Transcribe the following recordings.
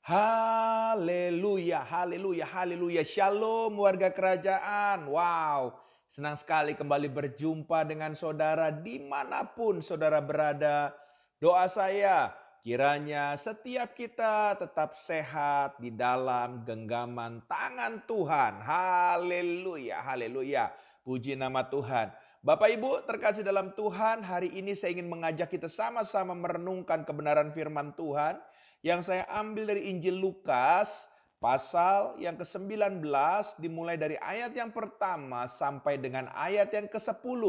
Haleluya, haleluya, haleluya. Shalom warga kerajaan. Wow, senang sekali kembali berjumpa dengan saudara dimanapun saudara berada. Doa saya kiranya setiap kita tetap sehat di dalam genggaman tangan Tuhan. Haleluya, haleluya. Puji nama Tuhan. Bapak Ibu terkasih dalam Tuhan, hari ini saya ingin mengajak kita sama-sama merenungkan kebenaran firman Tuhan yang saya ambil dari Injil Lukas pasal yang ke-19 dimulai dari ayat yang pertama sampai dengan ayat yang ke-10.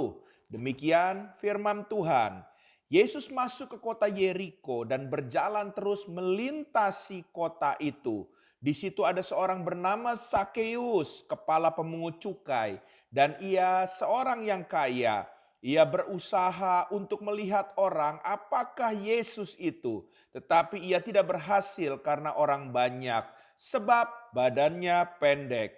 Demikian firman Tuhan. Yesus masuk ke kota Yeriko dan berjalan terus melintasi kota itu. Di situ ada seorang bernama Sakeus, kepala pemungut cukai, dan ia seorang yang kaya. Ia berusaha untuk melihat orang apakah Yesus itu, tetapi ia tidak berhasil karena orang banyak, sebab badannya pendek.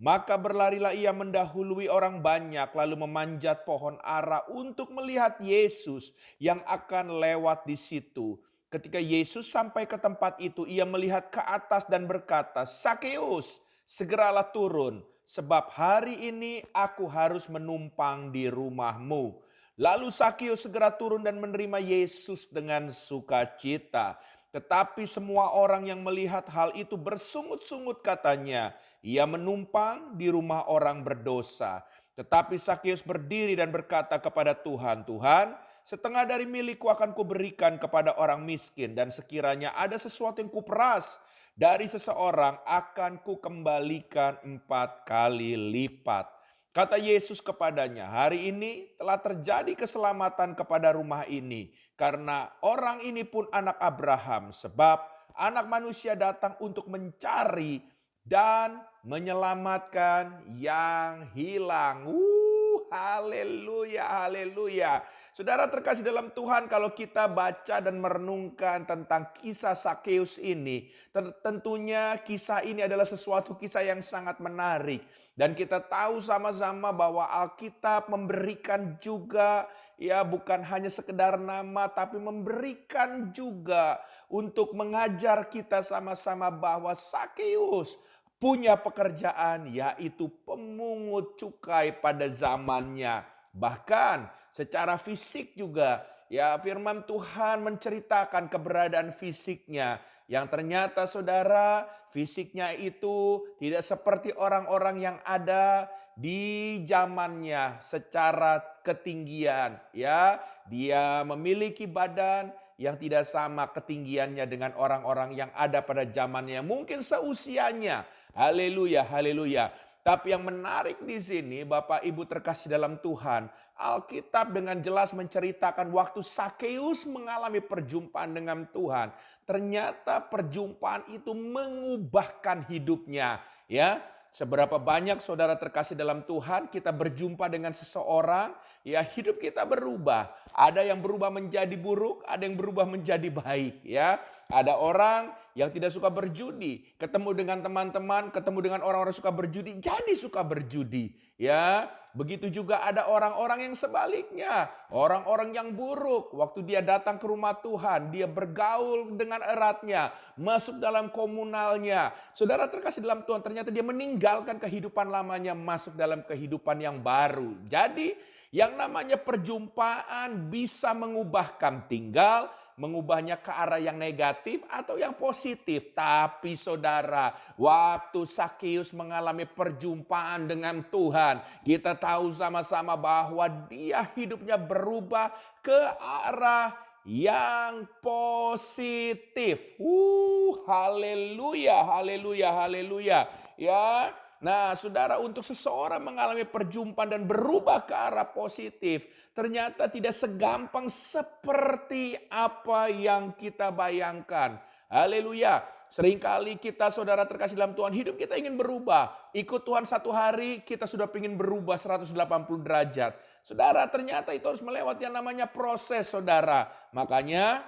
Maka berlarilah ia mendahului orang banyak, lalu memanjat pohon ara untuk melihat Yesus yang akan lewat di situ. Ketika Yesus sampai ke tempat itu, ia melihat ke atas dan berkata, "Sakeus, segeralah turun, sebab hari ini aku harus menumpang di rumahmu." Lalu Sakeus segera turun dan menerima Yesus dengan sukacita. Tetapi semua orang yang melihat hal itu bersungut-sungut katanya, ia menumpang di rumah orang berdosa. Tetapi Sakeus berdiri dan berkata kepada Tuhan, "Tuhan, setengah dari milikku akan kuberikan kepada orang miskin, dan sekiranya ada sesuatu yang kuperas dari seseorang akan kukembalikan 4 kali lipat." Kata Yesus kepadanya, "Hari ini telah terjadi keselamatan kepada rumah ini, karena orang ini pun anak Abraham, sebab anak manusia datang untuk mencari dan menyelamatkan yang hilang." Haleluya, haleluya. Saudara terkasih dalam Tuhan, kalau kita baca dan merenungkan tentang kisah Sakeus ini, tentunya kisah ini adalah sesuatu kisah yang sangat menarik. Dan kita tahu sama-sama bahwa Alkitab memberikan juga, ya, bukan hanya sekedar nama, tapi memberikan juga untuk mengajar kita sama-sama bahwa Sakeus punya pekerjaan, yaitu pemungut cukai pada zamannya. Bahkan secara fisik juga, ya, firman Tuhan menceritakan keberadaan fisiknya yang ternyata saudara, fisiknya itu tidak seperti orang-orang yang ada di zamannya secara ketinggian, ya. Dia memiliki badan yang tidak sama ketinggiannya dengan orang-orang yang ada pada zamannya, mungkin seusianya. Haleluya, haleluya. Tapi yang menarik di sini, Bapak Ibu terkasih dalam Tuhan, Alkitab dengan jelas menceritakan waktu Sakeus mengalami perjumpaan dengan Tuhan. Ternyata perjumpaan itu mengubahkan hidupnya, ya. Seberapa banyak saudara terkasih dalam Tuhan, kita berjumpa dengan seseorang, ya, hidup kita berubah. Ada yang berubah menjadi buruk, ada yang berubah menjadi baik, ya. Ada orang yang tidak suka berjudi, ketemu dengan teman-teman, ketemu dengan orang-orang suka berjudi, jadi suka berjudi, ya. Begitu juga ada orang-orang yang sebaliknya, orang-orang yang buruk, waktu dia datang ke rumah Tuhan, dia bergaul dengan eratnya, masuk dalam komunalnya. Saudara terkasih dalam Tuhan, ternyata dia meninggalkan kehidupan lamanya, masuk dalam kehidupan yang baru. Jadi yang namanya perjumpaan bisa mengubahkan, tinggal mengubahnya ke arah yang negatif atau yang positif. Tapi saudara, waktu Sakeus mengalami perjumpaan dengan Tuhan, kita tahu sama-sama bahwa dia hidupnya berubah ke arah yang positif. Haleluya, haleluya, haleluya. Ya. Nah, saudara, untuk seseorang mengalami perjumpaan dan berubah ke arah positif, ternyata tidak segampang seperti apa yang kita bayangkan. Haleluya. Seringkali kita, saudara terkasih dalam Tuhan, hidup kita ingin berubah. Ikut Tuhan 1 hari, kita sudah ingin berubah 180 derajat. Saudara, ternyata itu harus melewati yang namanya proses, saudara. Makanya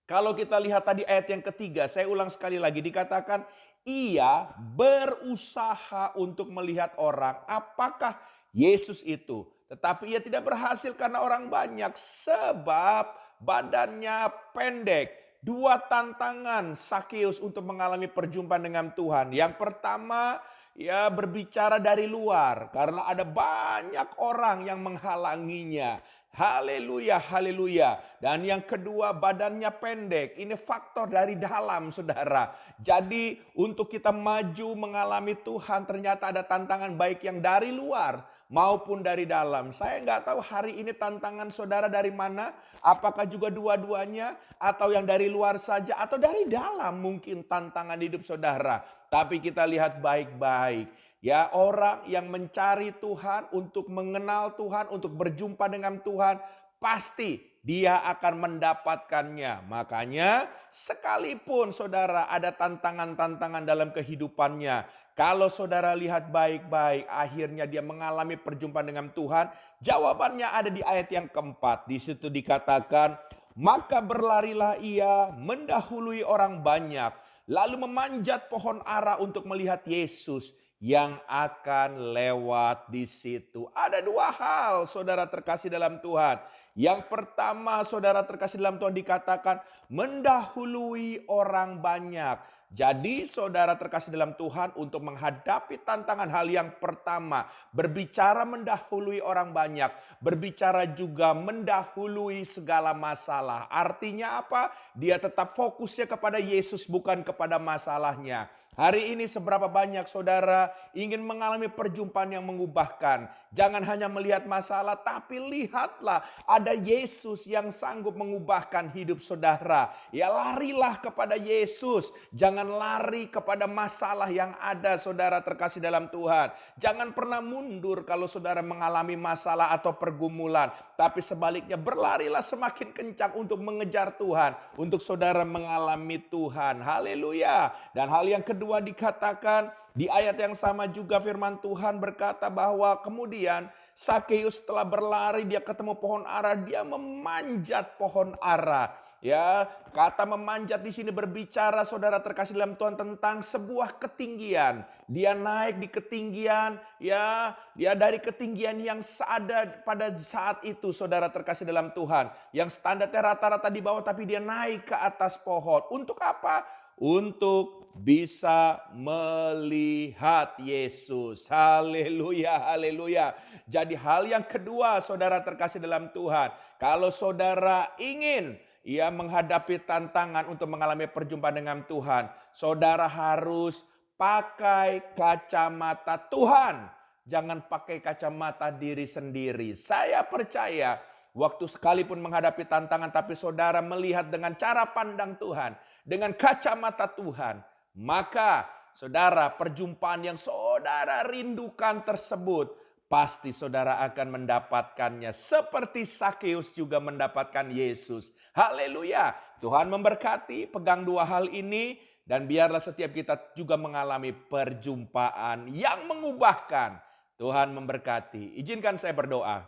kalau kita lihat tadi ayat yang ketiga, saya ulang sekali lagi, dikatakan ia berusaha untuk melihat orang apakah Yesus itu. Tetapi ia tidak berhasil karena orang banyak, sebab badannya pendek. dua tantangan Sakeus untuk mengalami perjumpaan dengan Tuhan. Yang pertama, ya berbicara dari luar karena ada banyak orang yang menghalanginya. Haleluya, haleluya. Dan yang kedua, badannya pendek. Ini faktor dari dalam, saudara. Jadi untuk kita maju mengalami Tuhan, ternyata ada tantangan baik yang dari luar maupun dari dalam. Saya nggak tahu hari ini tantangan saudara dari mana. Apakah juga dua-duanya, atau yang dari luar saja, atau dari dalam mungkin tantangan hidup saudara. Tapi kita lihat baik-baik. Ya, orang yang mencari Tuhan, untuk mengenal Tuhan, untuk berjumpa dengan Tuhan, pasti dia akan mendapatkannya. Makanya sekalipun saudara ada tantangan-tantangan dalam kehidupannya, kalau saudara lihat baik-baik, akhirnya dia mengalami perjumpaan dengan Tuhan. Jawabannya ada di ayat yang keempat. Di situ dikatakan, maka berlarilah ia mendahului orang banyak, lalu memanjat pohon ara untuk melihat Yesus yang akan lewat di situ. Ada dua hal, saudara terkasih dalam Tuhan. Yang pertama, saudara terkasih dalam Tuhan, dikatakan mendahului orang banyak. Jadi saudara terkasih dalam Tuhan, untuk menghadapi tantangan, hal yang pertama, berbicara mendahului orang banyak, berbicara juga mendahului segala masalah. Artinya apa? Dia tetap fokusnya kepada Yesus, bukan kepada masalahnya. Hari ini seberapa banyak saudara ingin mengalami perjumpaan yang mengubahkan. Jangan hanya melihat masalah, tapi lihatlah ada Yesus yang sanggup mengubahkan hidup saudara. Ya, larilah kepada Yesus. Jangan lari kepada masalah yang ada, saudara terkasih dalam Tuhan. Jangan pernah mundur kalau saudara mengalami masalah atau pergumulan. Tapi sebaliknya, berlarilah semakin kencang untuk mengejar Tuhan. Untuk saudara mengalami Tuhan. Haleluya. Dan hal yang kedua, dikatakan di ayat yang sama juga, firman Tuhan berkata bahwa kemudian Sakeus telah berlari, dia ketemu pohon ara, dia memanjat pohon ara. Ya, kata memanjat di sini berbicara, saudara terkasih dalam Tuhan, tentang sebuah ketinggian. Dia naik di ketinggian, ya, dia dari ketinggian yang ada pada saat itu, saudara terkasih dalam Tuhan, yang standarnya rata-rata di bawah, tapi dia naik ke atas pohon. Untuk apa? Untuk bisa melihat Yesus. Haleluya, haleluya. Jadi hal yang kedua, saudara terkasih dalam Tuhan, kalau saudara ingin menghadapi tantangan untuk mengalami perjumpaan dengan Tuhan, saudara harus pakai kacamata Tuhan. Jangan pakai kacamata diri sendiri. Saya percaya waktu sekalipun menghadapi tantangan, tapi saudara melihat dengan cara pandang Tuhan, dengan kacamata Tuhan, maka saudara, perjumpaan yang saudara rindukan tersebut, pasti saudara akan mendapatkannya. Seperti Sakeus juga mendapatkan Yesus. Haleluya. Tuhan memberkati, pegang dua hal ini, dan biarlah setiap kita juga mengalami perjumpaan yang mengubahkan. Tuhan memberkati. Izinkan saya berdoa.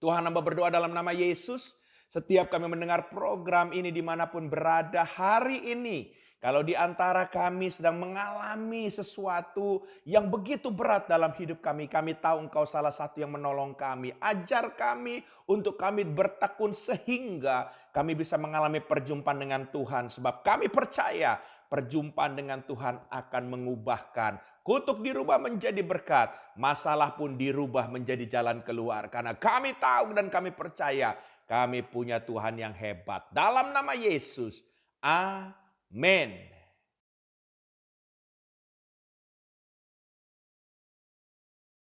Tuhan, hamba berdoa dalam nama Yesus. Setiap kami mendengar program ini dimanapun berada hari ini, kalau di antara kami sedang mengalami sesuatu yang begitu berat dalam hidup kami, kami tahu Engkau salah satu yang menolong kami. Ajar kami untuk kami bertekun sehingga kami bisa mengalami perjumpaan dengan Tuhan. Sebab kami percaya perjumpaan dengan Tuhan akan mengubahkan. Kutuk dirubah menjadi berkat, masalah pun dirubah menjadi jalan keluar. Karena kami tahu dan kami percaya kami punya Tuhan yang hebat. Dalam nama Yesus, amin.